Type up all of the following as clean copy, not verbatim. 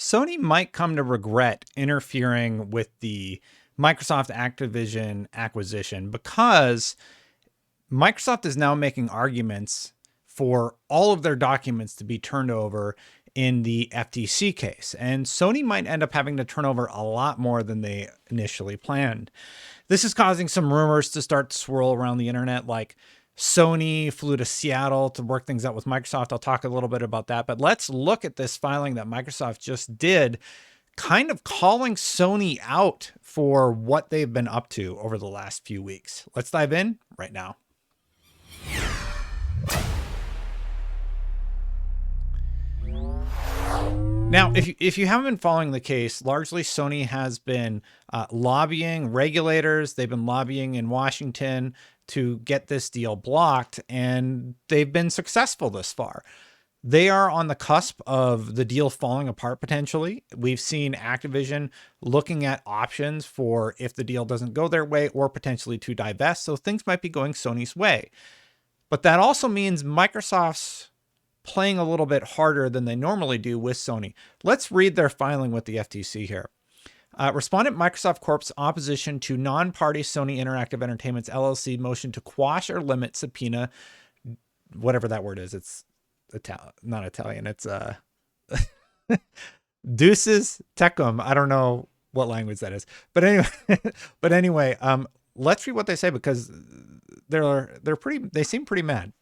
Sony might come to regret interfering with the Microsoft Activision acquisition because Microsoft is now making arguments for all of their documents to be turned over in the FTC case. And Sony might end up having to turn over a lot more than they initially planned. This is causing some rumors to start to swirl around the internet, like Sony flew to Seattle to work things out with Microsoft. I'll talk a little bit about that, but let's look at this filing that Microsoft just did, kind of calling Sony out for what they've been up to over the last few weeks. Let's dive in right now. Now, if you haven't been following the case, largely Sony has been lobbying regulators. They've been lobbying in Washington to get this deal blocked, and they've been successful this far. They are on the cusp of the deal falling apart potentially. We've seen Activision looking at options for if the deal doesn't go their way or potentially to divest, so things might be going Sony's way. But that also means Microsoft's playing a little bit harder than they normally do with Sony. Let's read their filing with the FTC here. Respondent Microsoft Corp's opposition to non-party Sony Interactive Entertainment's LLC motion to quash or limit subpoena, whatever that word is. It's not Italian. It's Deuces Tecum. I don't know what language that is. But anyway, let's read what they say because they seem pretty mad.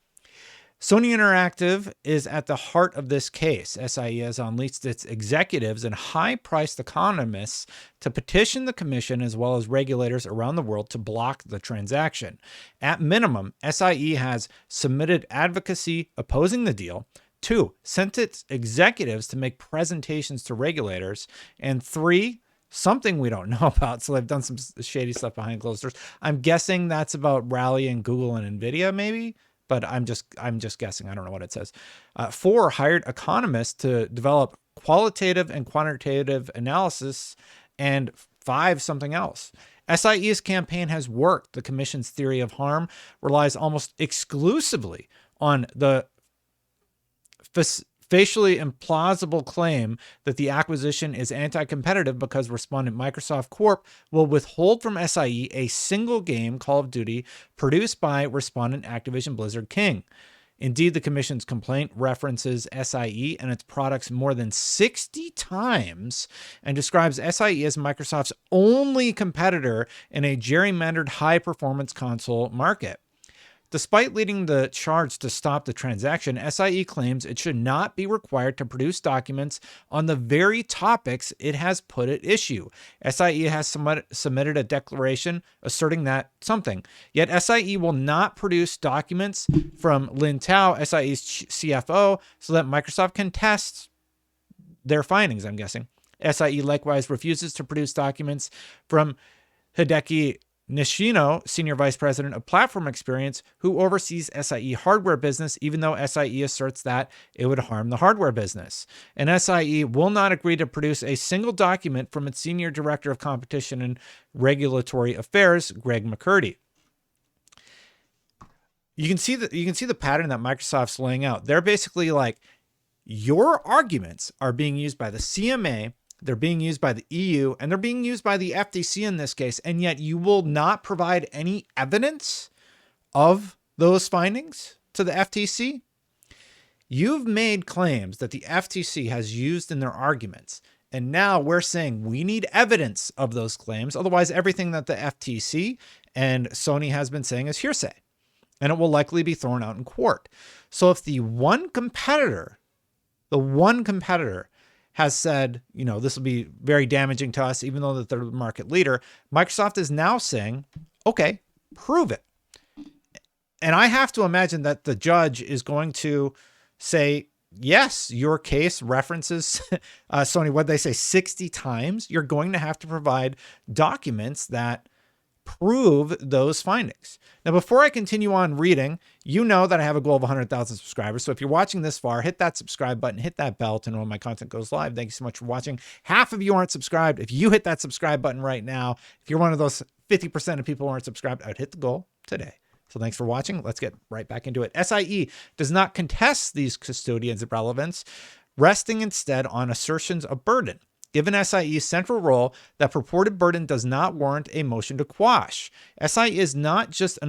Sony Interactive is at the heart of this case. SIE has unleashed its executives and high-priced economists to petition the commission as well as regulators around the world to block the transaction. At minimum, SIE has submitted advocacy opposing the deal. 2, sent its executives to make presentations to regulators. And 3, something we don't know about. So they've done some shady stuff behind closed doors. I'm guessing that's about rallying Google and Nvidia, maybe. But I'm just guessing. I don't know what it says. 4, hired economists to develop qualitative and quantitative analysis, and 5, something else. SIE's campaign has worked. The commission's theory of harm relies almost exclusively on the facially implausible claim that the acquisition is anti-competitive because respondent Microsoft Corp will withhold from SIE a single game, Call of Duty, produced by respondent Activision Blizzard King. Indeed, the commission's complaint references SIE and its products more than 60 times and describes SIE as Microsoft's only competitor in a gerrymandered high-performance console market. Despite leading the charge to stop the transaction, SIE claims it should not be required to produce documents on the very topics it has put at issue. SIE has submitted a declaration asserting that something. Yet SIE will not produce documents from Lin Tao, SIE's CFO, so that Microsoft can test their findings, I'm guessing. SIE likewise refuses to produce documents from Hideki Nishino, Senior Vice President of Platform Experience, who oversees SIE hardware business, even though SIE asserts that it would harm the hardware business. And SIE will not agree to produce a single document from its Senior Director of Competition and Regulatory Affairs, Greg McCurdy. You can see the pattern that Microsoft's laying out. They're basically like, your arguments are being used by the CMA, they're being used by the EU, and they're being used by the FTC in this case, and yet you will not provide any evidence of those findings to the FTC? You've made claims that the FTC has used in their arguments, and now we're saying we need evidence of those claims. Otherwise, everything that the FTC and Sony has been saying is hearsay, and it will likely be thrown out in court. So if the one competitor has said, this will be very damaging to us, even though that they're the market leader, Microsoft is now saying, okay, prove it. And I have to imagine that the judge is going to say, yes, your case references Sony, what they say, 60 times. You're going to have to provide documents that prove those findings. Now, before I continue on reading, you know that I have a goal of 100,000 subscribers. So if you're watching this far, hit that subscribe button, hit that bell to know when my content goes live. Thank you so much for watching. Half of you aren't subscribed. If you hit that subscribe button right now, if you're one of those 50% of people who aren't subscribed, I would hit the goal today. So thanks for watching. Let's get right back into it. SIE does not contest these custodians of relevance. resting instead on assertions of burden. Given SIE's central role, that purported burden does not warrant a motion to quash. SIE is not just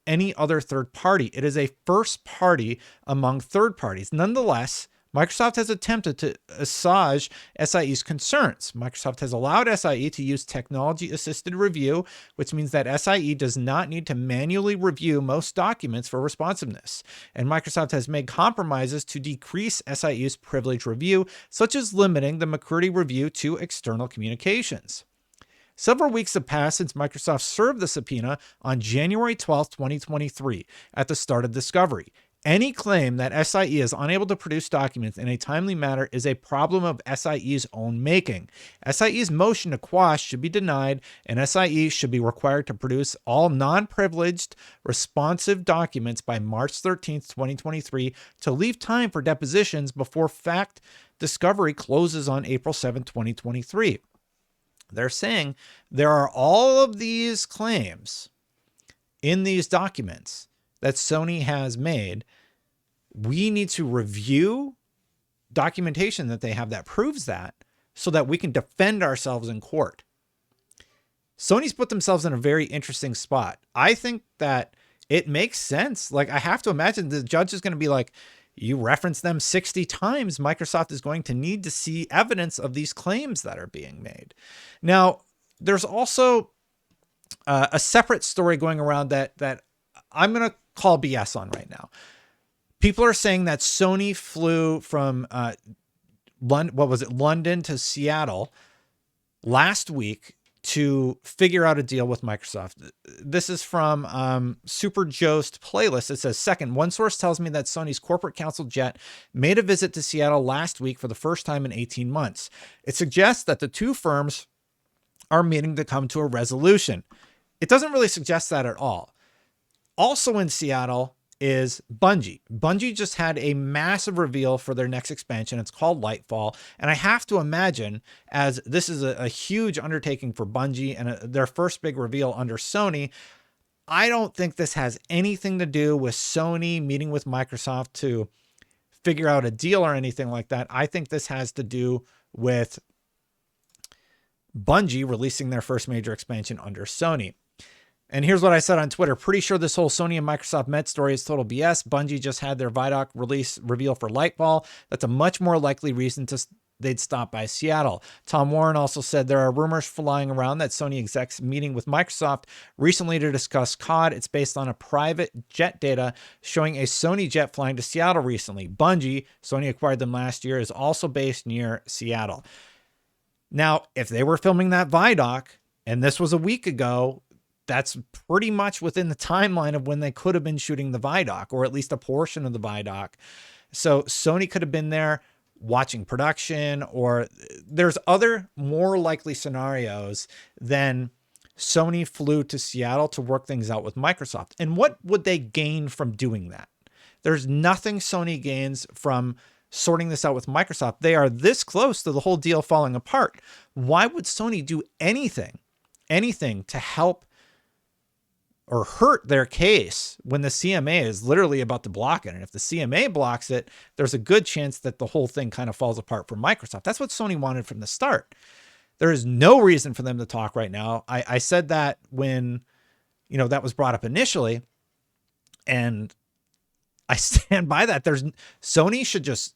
any other third party. It is a first party among third parties. Nonetheless, Microsoft has attempted to assuage SIE's concerns. Microsoft has allowed SIE to use technology-assisted review, which means that SIE does not need to manually review most documents for responsiveness. And Microsoft has made compromises to decrease SIE's privilege review, such as limiting the McCurdy review to external communications. Several weeks have passed since Microsoft served the subpoena on January 12, 2023, at the start of discovery. Any claim that SIE is unable to produce documents in a timely manner is a problem of SIE's own making. SIE's motion to quash should be denied, and SIE should be required to produce all non-privileged, responsive documents by March 13, 2023, to leave time for depositions before fact discovery closes on April 7, 2023. They're saying there are all of these claims in these documents that Sony has made. We need to review documentation that they have that proves that, so that we can defend ourselves in court. Sony's put themselves in a very interesting spot. I think that it makes sense. Like, I have to imagine the judge is going to be like, you reference them 60 times. Microsoft is going to need to see evidence of these claims that are being made. Now, there's also a separate story going around that I'm going to call BS on right now. People are saying that Sony flew from London to Seattle last week to figure out a deal with Microsoft. This is from Super Jost Playlist. It says, second, one source tells me that Sony's corporate counsel jet made a visit to Seattle last week for the first time in 18 months. It suggests that the two firms are meeting to come to a resolution. It doesn't really suggest that at all. Also in Seattle is Bungie. Bungie just had a massive reveal for their next expansion. It's called Lightfall. And I have to imagine, as this is a huge undertaking for Bungie and their first big reveal under Sony, I don't think this has anything to do with Sony meeting with Microsoft to figure out a deal or anything like that. I think this has to do with Bungie releasing their first major expansion under Sony. And here's what I said on Twitter. Pretty sure this whole Sony and Microsoft Met story is total BS. Bungie just had their Vidoc release reveal for Lightfall. That's a much more likely reason they'd stop by Seattle. Tom Warren also said there are rumors flying around that Sony execs meeting with Microsoft recently to discuss COD. It's based on a private jet data showing a Sony jet flying to Seattle recently. Bungie, Sony acquired them last year, is also based near Seattle. Now, if they were filming that Vidoc and this was a week ago, that's pretty much within the timeline of when they could have been shooting the Vidoc, or at least a portion of the Vidoc. So Sony could have been there watching production, or there's other more likely scenarios than Sony flew to Seattle to work things out with Microsoft. And what would they gain from doing that? There's nothing Sony gains from sorting this out with Microsoft. They are this close to the whole deal falling apart. Why would Sony do anything to help or hurt their case when the CMA is literally about to block it? And if the CMA blocks it, there's a good chance that the whole thing kind of falls apart for Microsoft. That's what Sony wanted from the start. There is no reason for them to talk right now. I said that when, that was brought up initially, and I stand by that. Sony should just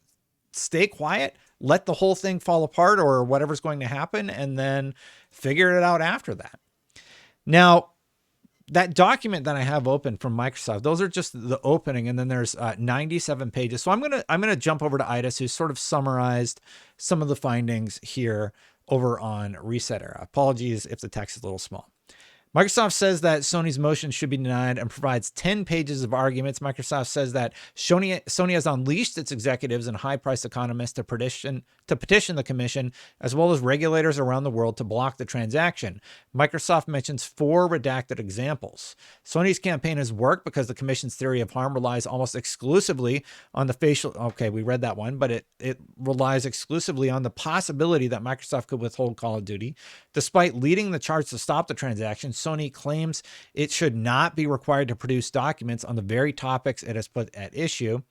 stay quiet, let the whole thing fall apart or whatever's going to happen, and then figure it out after that. Now, that document that I have open from Microsoft, those are just the opening, and then there's 97 pages. So I'm gonna jump over to Idis, who's sort of summarized some of the findings here over on Reset Era. Apologies if the text is a little small. Microsoft says that Sony's motion should be denied and provides 10 pages of arguments. Microsoft says that Sony has unleashed its executives and high-priced economists to petition the commission, as well as regulators around the world, to block the transaction. Microsoft mentions 4 redacted examples. Sony's campaign has worked because the commission's theory of harm relies almost exclusively on the facial... Okay, we read that one, but it relies exclusively on the possibility that Microsoft could withhold Call of Duty. Despite leading the charge to stop the transaction, Sony claims it should not be required to produce documents on the very topics it has put at issue.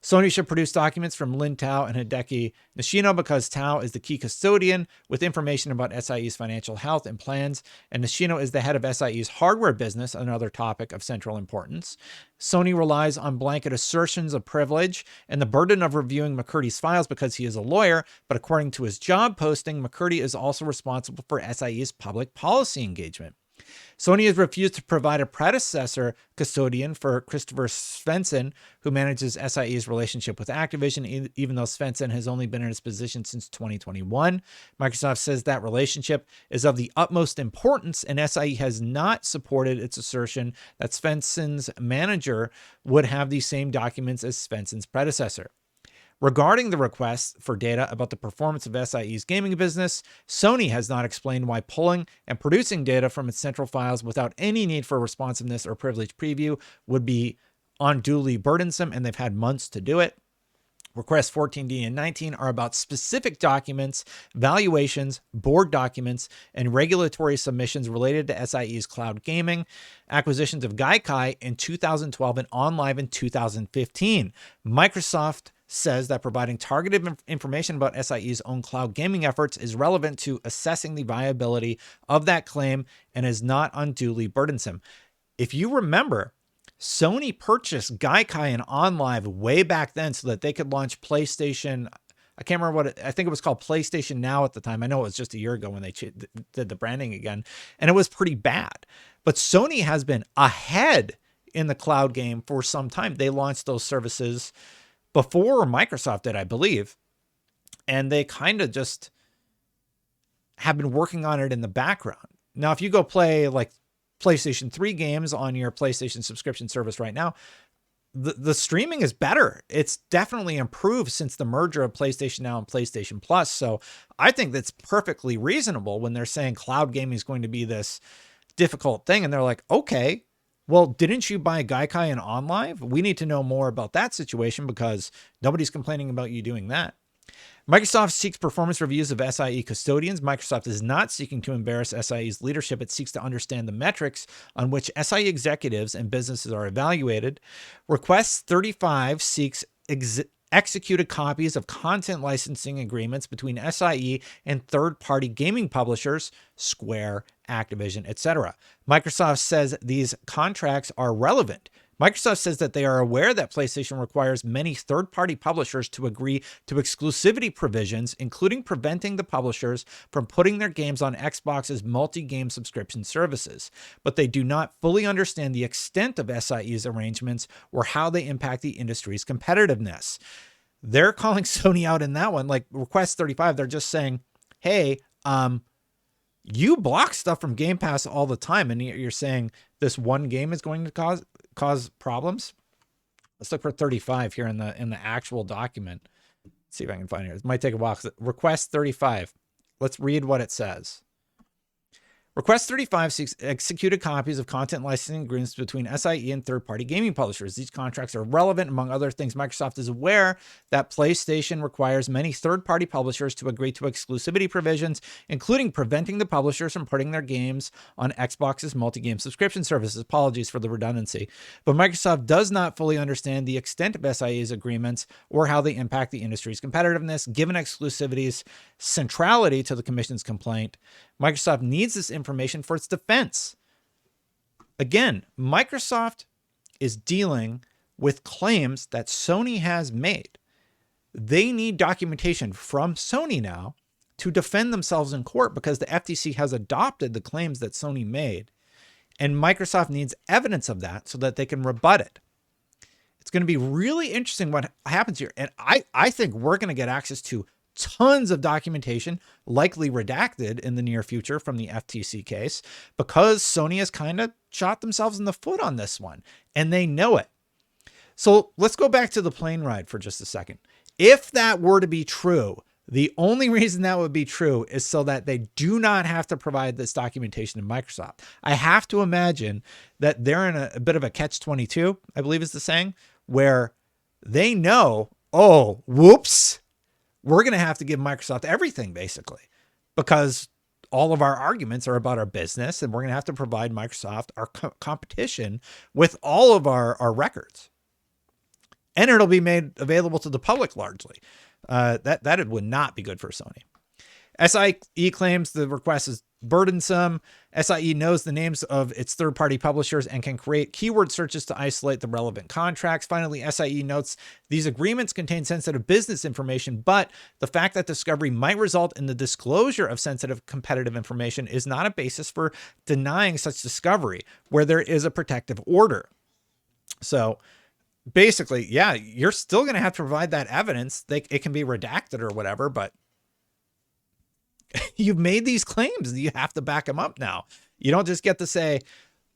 Sony should produce documents from Lin Tao and Hideki Nishino because Tao is the key custodian with information about SIE's financial health and plans, and Nishino is the head of SIE's hardware business, another topic of central importance. Sony relies on blanket assertions of privilege and the burden of reviewing McCurdy's files because he is a lawyer, but according to his job posting, McCurdy is also responsible for SIE's public policy engagement. Sony has refused to provide a predecessor custodian for Christopher Svensson, who manages SIE's relationship with Activision, even though Svensson has only been in his position since 2021. Microsoft says that relationship is of the utmost importance, and SIE has not supported its assertion that Svensson's manager would have the same documents as Svensson's predecessor. Regarding the request for data about the performance of SIE's gaming business, Sony has not explained why pulling and producing data from its central files without any need for responsiveness or privilege preview would be unduly burdensome, and they've had months to do it. Requests 14D and 19 are about specific documents, valuations, board documents, and regulatory submissions related to SIE's cloud gaming, acquisitions of Gaikai in 2012 and OnLive in 2015. Microsoft says that providing targeted information about SIE's own cloud gaming efforts is relevant to assessing the viability of that claim and is not unduly burdensome. If you remember, Sony purchased Gaikai and OnLive way back then so that they could launch PlayStation. I can't remember I think it was called PlayStation Now at the time. I know it was just a year ago when they did the branding again, and it was pretty bad. But Sony has been ahead in the cloud game for some time. They launched those services before Microsoft did, I believe. And they kind of just have been working on it in the background. Now, if you go play like PlayStation 3 games on your PlayStation subscription service right now, the streaming is better. It's definitely improved since the merger of PlayStation Now and PlayStation Plus. So I think that's perfectly reasonable when they're saying cloud gaming is going to be this difficult thing. And they're like, okay, well, didn't you buy Gaikai and OnLive? We need to know more about that situation because nobody's complaining about you doing that. Microsoft seeks performance reviews of SIE custodians. Microsoft is not seeking to embarrass SIE's leadership. It seeks to understand the metrics on which SIE executives and businesses are evaluated. Request 35 seeks executed copies of content licensing agreements between SIE and third-party gaming publishers, Square, Activision, etc. Microsoft says these contracts are relevant. Microsoft says that they are aware that PlayStation requires many third-party publishers to agree to exclusivity provisions, including preventing the publishers from putting their games on Xbox's multi-game subscription services. But they do not fully understand the extent of SIE's arrangements or how they impact the industry's competitiveness. They're calling Sony out in that one. Like Request 35, they're just saying, hey, you block stuff from Game Pass all the time, and you're saying this one game is going to cause problems. Let's look for 35 here in the actual document. Let's see if I can find it. It might take a while. Request 35. Let's read what it says. Request 35 seeks executed copies of content licensing agreements between SIE and third-party gaming publishers. These contracts are relevant, among other things. Microsoft is aware that PlayStation requires many third-party publishers to agree to exclusivity provisions, including preventing the publishers from putting their games on Xbox's multi-game subscription services. Apologies for the redundancy. But Microsoft does not fully understand the extent of SIE's agreements or how they impact the industry's competitiveness, given exclusivity's centrality to the Commission's complaint. Microsoft needs this information for its defense. Again, Microsoft is dealing with claims that Sony has made. They need documentation from Sony now to defend themselves in court because the FTC has adopted the claims that Sony made, and Microsoft needs evidence of that so that they can rebut it. It's going to be really interesting what happens here, and I think we're going to get access to tons of documentation, likely redacted in the near future from the FTC case, because Sony has kind of shot themselves in the foot on this one, and they know it. So let's go back to the plane ride for just a second. If that were to be true, the only reason that would be true is so that they do not have to provide this documentation to Microsoft. I have to imagine that they're in a bit of a catch-22, I believe is the saying, where they know, oh, whoops, we're going to have to give Microsoft everything, basically, because all of our arguments are about our business, and we're going to have to provide Microsoft, our competition, with all of our records. and it'll be made available to the public largely. That would not be good for Sony. SIE claims the request is burdensome. SIE knows the names of its third-party publishers and can create keyword searches to isolate the relevant contracts. Finally, SIE notes these agreements contain sensitive business information, but the fact that discovery might result in the disclosure of sensitive competitive information is not a basis for denying such discovery where there is a protective order. So basically, yeah, you're still going to have to provide that evidence. It can be redacted or whatever, but you've made these claims. You have to back them up now. You don't just get to say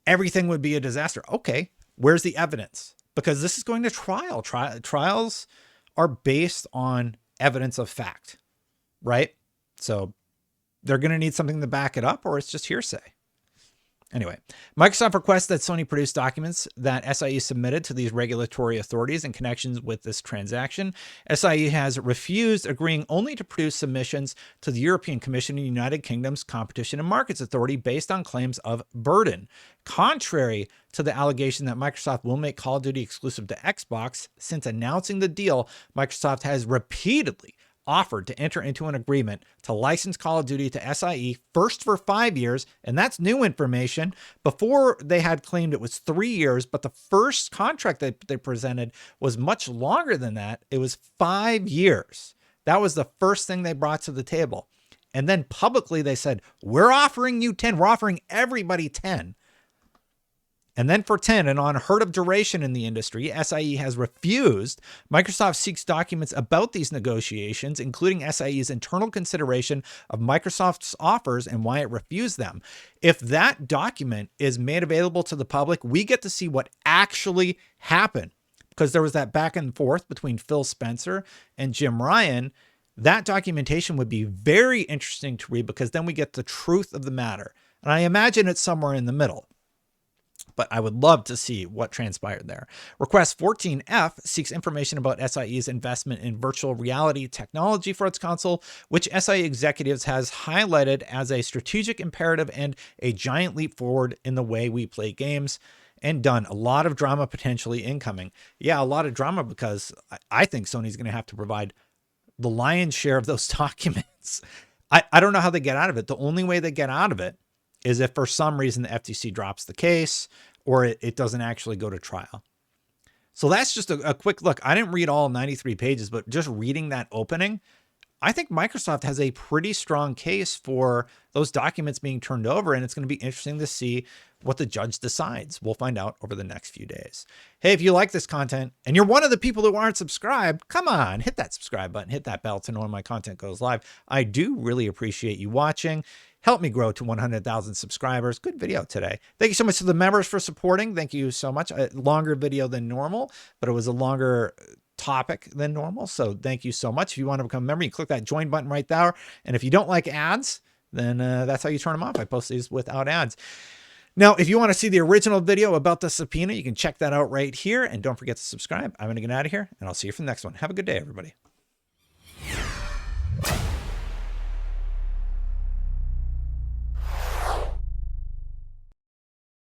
everything would be a disaster. Okay, where's the evidence? Because this is going to trial. Trials are based on evidence of fact, right? So they're going to need something to back it up, or it's just hearsay. Anyway, Microsoft requests that Sony produce documents that SIE submitted to these regulatory authorities in connection with this transaction. SIE has refused, agreeing only to produce submissions to the European Commission and United Kingdom's Competition and Markets Authority based on claims of burden. Contrary to the allegation that Microsoft will make Call of Duty exclusive to Xbox, since announcing the deal, Microsoft has repeatedly offered to enter into an agreement to license Call of Duty to SIE first for 5 years, and that's new information. Before, they had claimed it was 3 years, but the first contract that they presented was much longer than that. It was 5 years. That was the first thing they brought to the table. And then publicly they said, we're offering you 10. We're offering everybody 10. And then for 10, an unheard of duration in the industry, SIE has refused. Microsoft seeks documents about these negotiations, including SIE's internal consideration of Microsoft's offers and why it refused them. If that document is made available to the public, we get to see what actually happened, because there was that back and forth between Phil Spencer and Jim Ryan. That documentation would be very interesting to read, because then we get the truth of the matter. And I imagine it's somewhere in the middle, but I would love to see what transpired there. Request 14F seeks information about SIE's investment in virtual reality technology for its console, which SIE executives has highlighted as a strategic imperative and a giant leap forward in the way we play games, and done. A lot of drama potentially incoming. Yeah, a lot of drama, because I think Sony's going to have to provide the lion's share of those documents. I don't know how they get out of it. The only way they get out of it is if for some reason the FTC drops the case, or it doesn't actually go to trial. So that's just a quick look. I didn't read all 93 pages, but just reading that opening, I think Microsoft has a pretty strong case for those documents being turned over, and it's going to be interesting to see what the judge decides. We'll find out over the next few days. Hey, if you like this content and you're one of the people who aren't subscribed, come on, hit that subscribe button, hit that bell to know when my content goes live. I do really appreciate you watching. Help me grow to 100,000 subscribers. Good video today. Thank you so much to the members for supporting. Thank you so much. A longer video than normal, but it was a longer topic than normal. So thank you so much. If you want to become a member, you click that join button right there. And if you don't like ads, then that's how you turn them off. I post these without ads. Now, if you want to see the original video about the subpoena, you can check that out right here. And don't forget to subscribe. I'm going to get out of here, and I'll see you for the next one. Have a good day, everybody.